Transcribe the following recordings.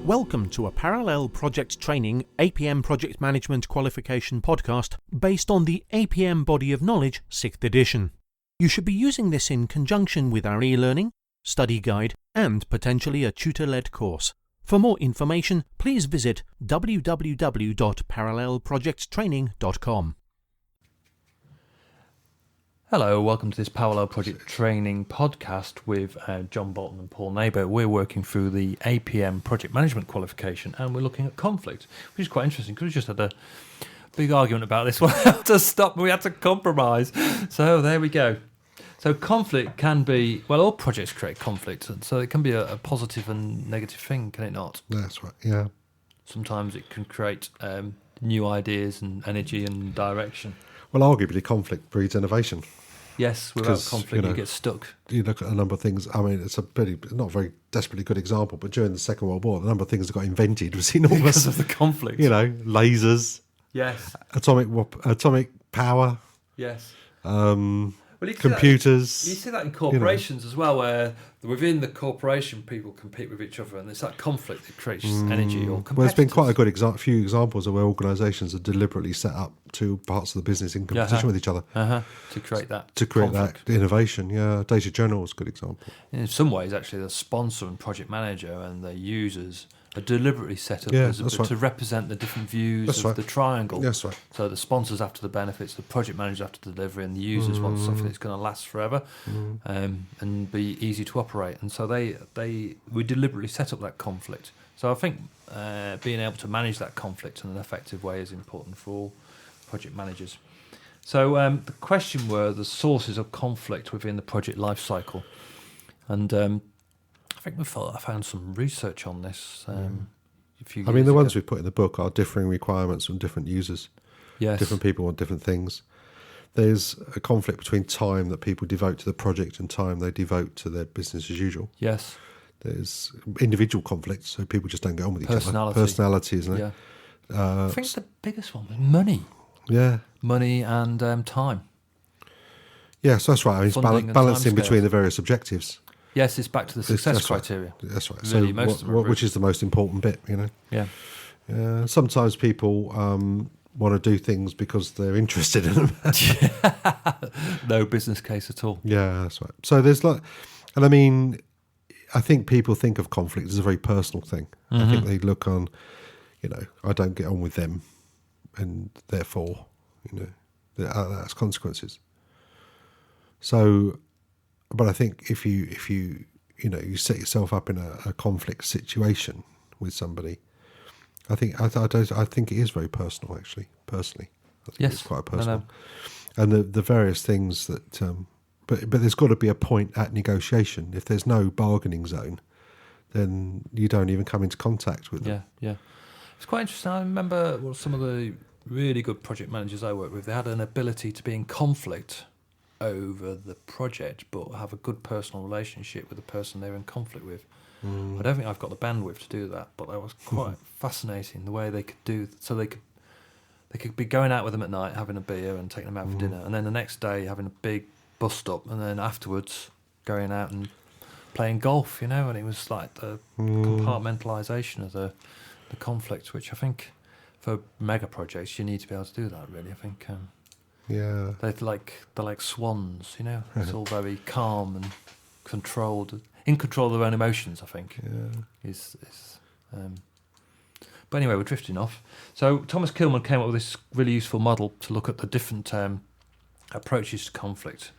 Welcome to a parallel project training APM Project Management qualification podcast based on the APM Body of Knowledge 6th edition. You should be using this in conjunction with our e-learning, study guide and potentially a tutor-led course. For more information, please visit www.parallelprojecttraining.com. Hello, welcome to this Parallel Project Training podcast with John Bolton and Paul Neighbour. We're working through the APM Project Management qualification and we're looking at conflict, which is quite interesting because we just had a big argument about this one. We had to stop and we had to compromise. So there we go. So conflict can be, well, all projects create conflict, and so it can be a positive and negative thing, can it not? That's right, yeah. Sometimes it can create new ideas and energy and direction. Well, arguably, conflict breeds innovation. Yes, without conflict, you get stuck. You look at a number of things. I mean, it's not a very desperately good example, but during the Second World War, the number of things that got invented was enormous. Because of the conflict. You know, lasers. Yes. Atomic power. Yes. Computers. You see that in corporations as well, where within the corporation people compete with each other, and it's that conflict that creates energy or competitors. Well, there's been quite a good few examples of where organisations are deliberately set up two parts of the business in competition with each other to create that that innovation. Yeah, Data General is a good example. In some ways, actually, the sponsor and project manager and the users are deliberately set up to represent the different views of the triangle. That's right. So the sponsors after the benefits, the project managers after the delivery, and the users want something that's going to last forever and be easy to operate. And so we deliberately set up that conflict. So I think being able to manage that conflict in an effective way is important for all project managers. So the question were the sources of conflict within the project life cycle. And I think I found some research on this. The ones we put in the book are differing requirements from different users. Yes. Different people want different things. There's a conflict between time that people devote to the project and time they devote to their business as usual. Yes. There's individual conflicts, so people just don't get on with each other. Personality, isn't it? Yeah. I think the biggest one was money. Yeah. Money and time. Yes, that's right. I mean, it's balancing between the various objectives. Yes, it's back to the success criteria. That's right. Really, so which is the most important bit, you know? Yeah. Sometimes people want to do things because they're interested in them. No business case at all. Yeah, that's right. So there's I think people think of conflict as a very personal thing. Mm-hmm. I think they look on, I don't get on with them, and therefore, that's consequences. So, but I think if you set yourself up in a conflict situation with somebody, I think it is very personal, actually. Personally, I think it's quite personal. And the various things that, but there's got to be a point at negotiation. If there's no bargaining zone, then you don't even come into contact with them. Yeah. It's quite interesting. I remember some of the really good project managers I worked with. They had an ability to be in conflict over the project, but have a good personal relationship with the person they're in conflict with. I don't think I've got the bandwidth to do that, but that was quite fascinating the way they could do. So they could be going out with them at night, having a beer and taking them out for dinner, and then the next day having a big bust up, and then afterwards going out and playing golf. And it was like the compartmentalisation of the conflict, which I think for mega projects you need to be able to do that. Really, I think. Yeah, they're like swans, It's all very calm and controlled, in control of their own emotions. I think. Yeah. But anyway, we're drifting off. So Thomas-Kilmann came up with this really useful model to look at the different approaches to conflict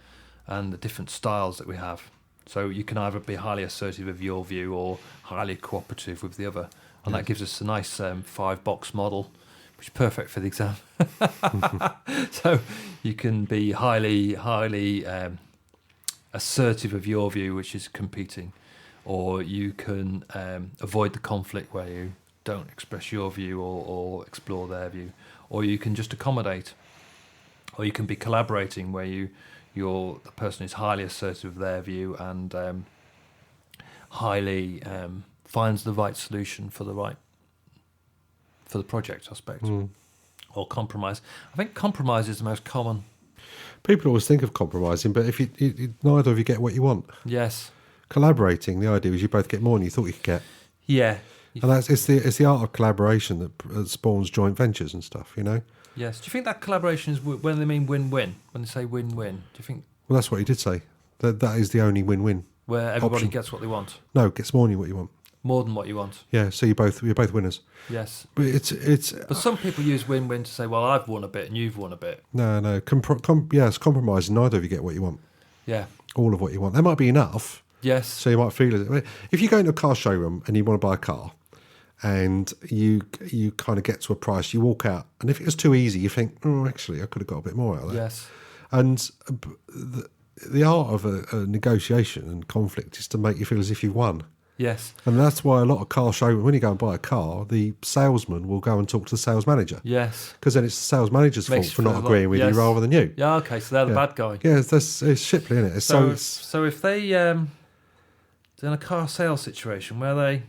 and the different styles that we have. So you can either be highly assertive of your view or highly cooperative with the other, and that gives us a nice 5-box model, which is perfect for the exam. So you can be highly assertive of your view, which is competing, or you can avoid the conflict where you don't express your view or explore their view, or you can just accommodate, or you can be collaborating where the person is highly assertive of their view and highly finds the right solution for the project aspect. Or compromise. I think compromise is the most common. People always think of compromising, but if neither of you get what you want. Yes. Collaborating, the idea is you both get more than you thought you could get. Yeah. And it's the art of collaboration that spawns joint ventures and stuff, you know? Yes. Do you think that collaboration is when they mean win-win? When they say win-win, do you think... Well, that's what he did say. That is the only win-win. Where everybody option. gets what they want? No, it gets more than what you want. More than what you want? Yeah, so you're both winners. Yes. But it's... But some people use win-win to say, well, I've won a bit and you've won a bit. No. It's compromising. Neither of you get what you want. Yeah. All of what you want. There might be enough. Yes. So you might feel it. If you go into a car showroom and you want to buy a car, and you kind of get to a price, you walk out, and if it was too easy, you think, oh, actually, I could have got a bit more out of that. Yes. And the art of a negotiation and conflict is to make you feel as if you've won. Yes. And that's why a lot of car showrooms, when you go and buy a car, the salesman will go and talk to the sales manager. Yes. Because then it's the sales manager's fault for not agreeing with you rather than you. Yeah, okay, so they're the bad guy. Yeah, it's Shipley, isn't it? So if they in a car sales situation where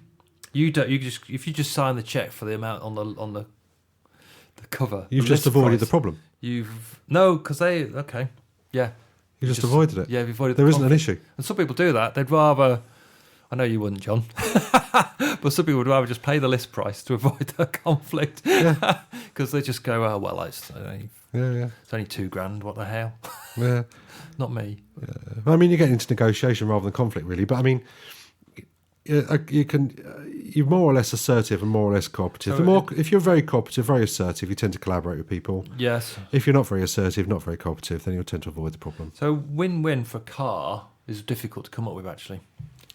if you just sign the check for the amount on the cover, you've just avoided the problem. You just avoided it. Yeah, you've avoided. There isn't an issue. And some people do that. They'd rather. I know you wouldn't, John, but some people would rather just pay the list price to avoid the conflict. Yeah. Because they just go, oh well, it's only $2,000. What the hell? Yeah. Not me. Yeah. I mean, you're getting into negotiation rather than conflict, really. But I mean, you're more or less assertive and more or less cooperative. So if you're very cooperative, very assertive, you tend to collaborate with people. Yes. If you're not very assertive, not very cooperative, then you'll tend to avoid the problem. So win-win for car is difficult to come up with, actually,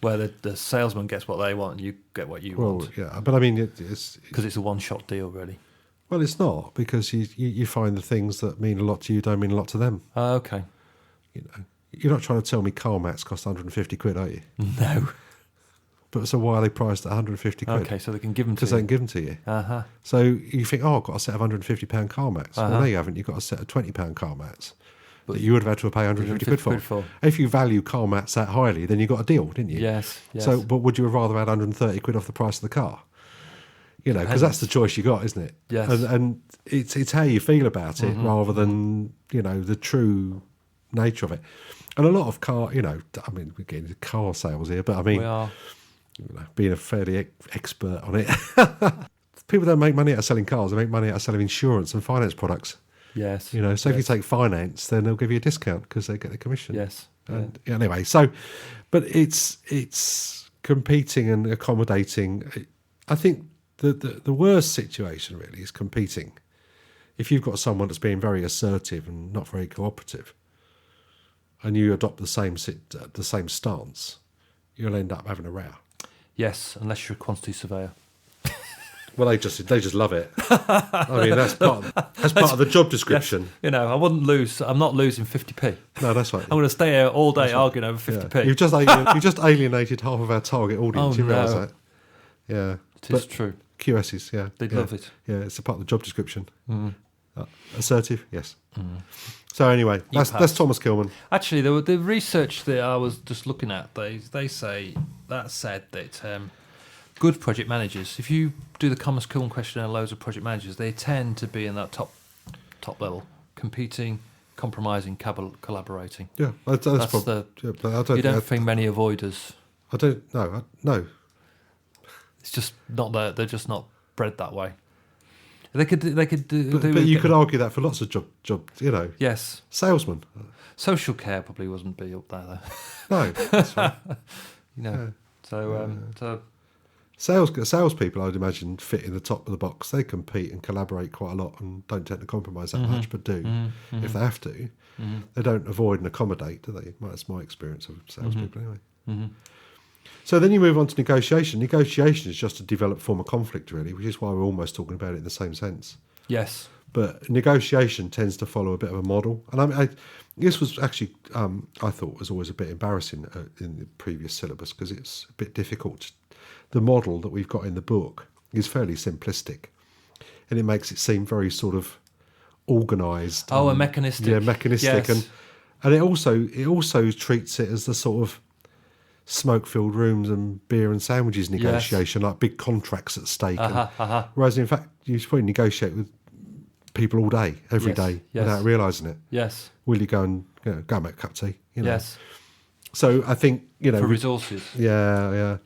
where the salesman gets what they want and you get what you want. Yeah, but I mean, it's because it's a one-shot deal, really. Well, it's not, because you find the things that mean a lot to you don't mean a lot to them. Okay. You know, you're not trying to tell me car mats cost 150 quid, are you? No. But so why are they priced at 150 quid? Okay, so they can give them to you. Because they can give them to you. Uh-huh. So you think, I've got a set of £150 car mats. Well, no, you haven't. You've got a set of £20 car mats that you would have had to pay 150 quid for. If you value car mats that highly, then you got a deal, didn't you? Yes. So, but would you have rather had 130 quid off the price of the car? You know, because that's the choice you got, isn't it? Yes. And it's how you feel about it rather than, you know, the true nature of it. And a lot of car, you know, I mean, we're getting into car sales here, but I mean, we are. You know, being a fairly expert on it, people don't make money out of selling cars. They make money out of selling insurance and finance products. Yes. You know, so if you take finance, then they'll give you a discount because they get the commission. Yes. And anyway, but it's competing and accommodating. I think the worst situation really is competing. If you've got someone that's being very assertive and not very cooperative, and you adopt the same stance, you'll end up having a row. Yes, unless you're a quantity surveyor. Well, they just love it. I mean, that's part of the job description. Yes. You know, I wouldn't lose. I'm not losing 50p. No, that's right. I'm going to stay here all day arguing over 50p. Yeah. You've just alienated half of our target audience. You realise that? Yeah, it is true. QSs, yeah, they'd love it. Yeah, it's a part of the job description. Assertive, yes. So anyway, that's Thomas-Kilmann. Actually, the research that I was just looking at, they said that good project managers, if you do the Thomas-Kilmann questionnaire, loads of project managers, they tend to be in that top level, competing, compromising, collaborating. Yeah, that's probably. You don't think many avoiders. I don't know. No. It's just not there. They're just not bred that way. They could do. But you could argue that for lots of job. You know. Yes. Salesman. Social care probably wouldn't be up there though. No, that's right. You know. Yeah. So. Salespeople, I'd imagine, fit in the top of the box. They compete and collaborate quite a lot and don't tend to compromise that much, but do if they have to. They don't avoid and accommodate, do they? That's my experience of salespeople anyway. So then you move on to negotiation. Negotiation is just a developed form of conflict, really, which is why we're almost talking about it in the same sense. Yes. But negotiation tends to follow a bit of a model. And this was actually, I thought, was always a bit embarrassing in the previous syllabus because it's a bit difficult. The model that we've got in the book is fairly simplistic, and it makes it seem very sort of organised. Oh, and mechanistic. Yeah, mechanistic. Yes. And it also treats it as the sort of smoke-filled rooms and beer and sandwiches negotiation, like big contracts at stake. Whereas, in fact, you should probably negotiate with people all day, every day, without realising it. Yes. Will you go and go and make a cup of tea? You know? Yes. So I think, you know... For resources. Yeah.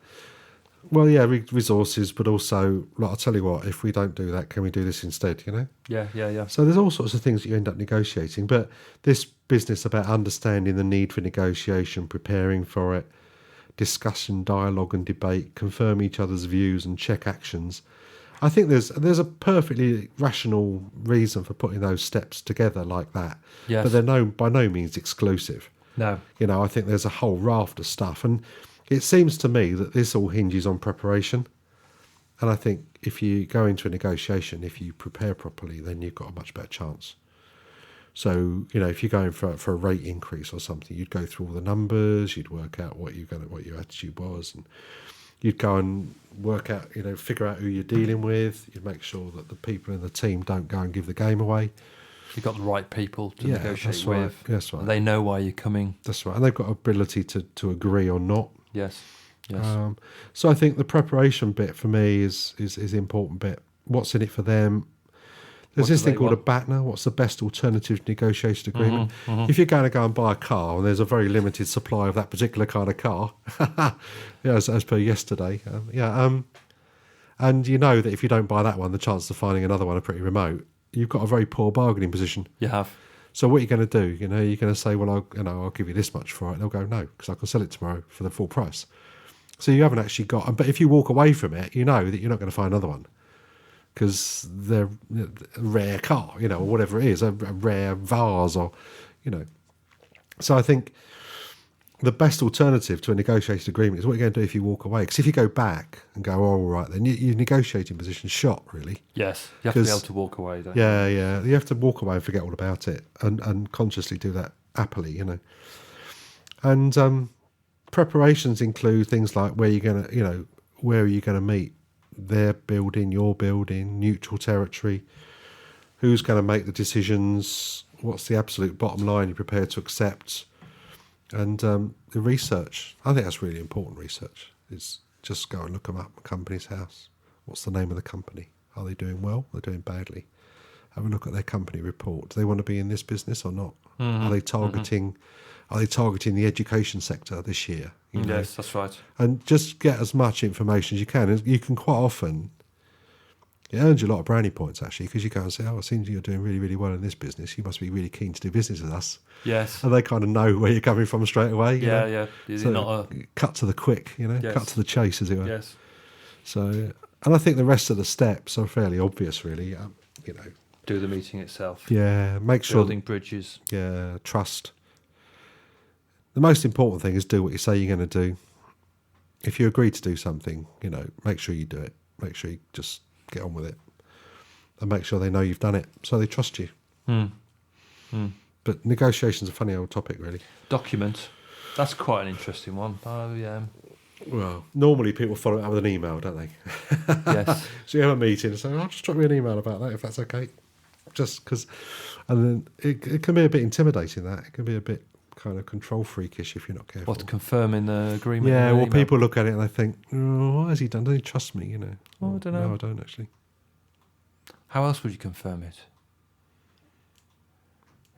Well, yeah, resources, but also, like, I'll tell you what, if we don't do that, can we do this instead, you know? Yeah. So there's all sorts of things that you end up negotiating, but this business about understanding the need for negotiation, preparing for it, discussion, dialogue and debate, confirm each other's views and check actions. I think there's a perfectly rational reason for putting those steps together like that. Yes. But they're by no means exclusive. No. You know, I think there's a whole raft of stuff. And it seems to me that this all hinges on preparation. And I think if you go into a negotiation, if you prepare properly, then you've got a much better chance. So, you know, if you're going for a rate increase or something, you'd go through all the numbers, you'd work out what your attitude was, and you'd go and work out, you know, figure out who you're dealing with. You'd make sure that the people in the team don't go and give the game away. You've got the right people to negotiate that's with. right. That's right. And they know why you're coming. That's right. And they've got ability to agree or not. Yes. So I think the preparation bit for me is the important bit. What's in it for them? There's this thing called a BATNA. What's the best alternative negotiation agreement? If you're going to go and buy a car and there's a very limited supply of that particular kind of car, as per yesterday, and you know that if you don't buy that one, the chances of finding another one are pretty remote. You've got a very poor bargaining position. You have. So what are you going to do? You know, you're going to say, well, I'll give you this much for it. They'll go, no, because I can sell it tomorrow for the full price. So you haven't actually got. But if you walk away from it, you know that you're not going to find another one, because they're a rare car, you know, or whatever it is, a rare vase, or, you know. So I think the best alternative to a negotiated agreement is what you're going to do if you walk away. Because if you go back and go, oh, all right, then your negotiating position's shot, really. Yes, you have to be able to walk away, don't you? Yeah. You have to walk away and forget all about it, and consciously do that happily, you know. And preparations include things like where are you going to meet, their building, your building, neutral territory, who's going to make the decisions, what's the absolute bottom line you're prepared to accept, and the research. I think that's really important. Research is just go and look them up. A company's house. What's the name of the company? Are they doing well? Are they doing badly? Have a look at their company report. Do they want to be in this business or not? Are they targeting? Are they targeting the education sector this year? You know? Yes, that's right. And just get as much information as you can. And you can quite often, it earns you a lot of brownie points, actually, because you go and say, oh, it seems you're doing really, really well in this business. You must be really keen to do business with us. Yes. And they kind of know where you're coming from straight away. You know? Yeah. Is so it not cut to the quick, you know, Yes. cut to the chase, as it were. Yes. So, and I think the rest of the steps are fairly obvious, really. You know, do the meeting itself. Yeah, make sure. Building bridges. Yeah, trust. The most important thing is do what you say you're going to do. If you agree to do something, you know, make sure you do it. Make sure you just get on with it. And make sure they know you've done it, so they trust you. But negotiation's a funny old topic, really. Document. That's quite an interesting one. Oh, yeah. Well, normally people follow it up with an email, don't they? Yes. So you have a meeting and say, I'll just drop you an email about that, if that's okay. Just because... And then it can be a bit intimidating, that. It can be a bit kind of control freakish if you're not careful. What, confirming the agreement? Yeah, well, email? people look at it and they think, oh, what has he done? Does he trust me, you know? Oh, I don't know. No, I don't, actually. How else would you confirm it?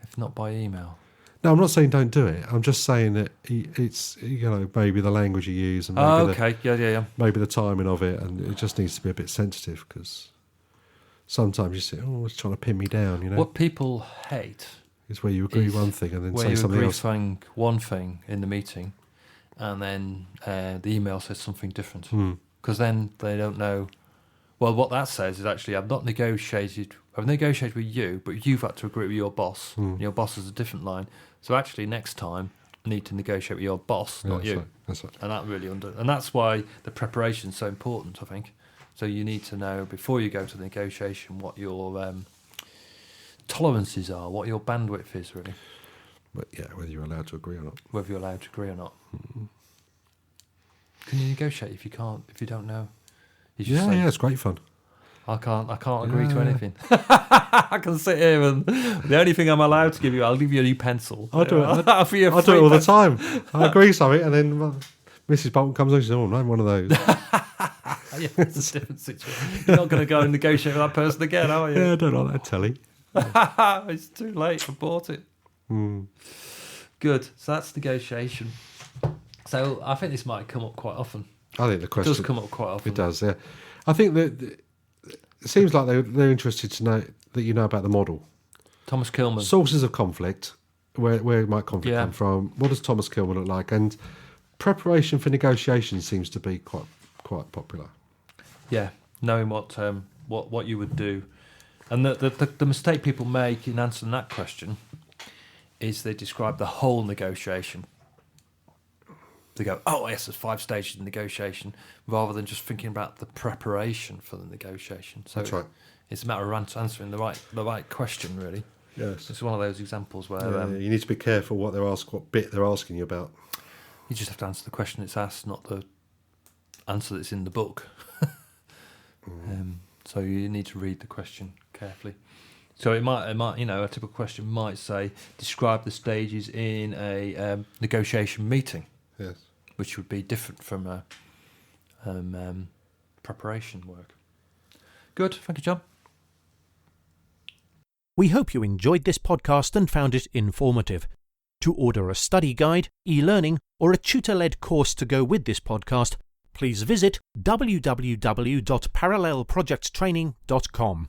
If not by email? No, I'm not saying don't do it. I'm just saying that it's, you know, maybe the language you use and maybe, okay. Yeah. maybe the timing of it, and it just needs to be a bit sensitive, because sometimes you say, oh, it's trying to pin me down, you know? What people hate is where you agree one thing and then where say you something agree else. saying one thing in the meeting, and then the email says something different. Because then they don't know. Well, what that says is actually, I've negotiated with you, but you've had to agree with your boss. And your boss has a different line. So actually, next time, I need to negotiate with your boss, not you. Right. That's right. And that really and that's why the preparation is so important, I think. So you need to know before you go to the negotiation what your tolerances are, what your bandwidth is, really. But yeah, whether you're allowed to agree or not. Whether you're allowed to agree or not. Can you negotiate if you don't know? You just say, It's great fun. I can't agree to anything. I can sit here and the only thing I'm allowed to give you, I'll give you a new pencil. I do it. I'll do it I do it all the time. I agree something, and then Mrs. Bolton comes on and says, "Oh, I'm one of those." Yeah, it's a different situation. You're not going to go and negotiate with that person again, are you? Yeah, I don't like that telly. It's too late. I bought it. Good. So that's negotiation. So I think this might come up quite often. I think the question does come up quite often. It does, yeah. I think that it seems like they're interested to know that you know about the model. Thomas-Kilmann. Sources of conflict, where might conflict come from? What does Thomas-Kilmann look like? And preparation for negotiation seems to be quite popular. Yeah, knowing what you would do. And the mistake people make in answering that question is they describe the whole negotiation. They go, oh, yes, there's 5 stages of negotiation, rather than just thinking about the preparation for the negotiation. So that's right. It's a matter of answering the right question, really. Yes. It's one of those examples where... you need to be careful what bit they're asking you about. You just have to answer the question that's asked, not the answer that's in the book. So you need to read the question carefully. So it might, a typical question might say, describe the stages in a negotiation meeting. Yes. Which would be different from preparation work. Good, thank you, John. We hope you enjoyed this podcast and found it informative. To order a study guide, e-learning, or a tutor-led course to go with this podcast, please visit www.parallelprojecttraining.com.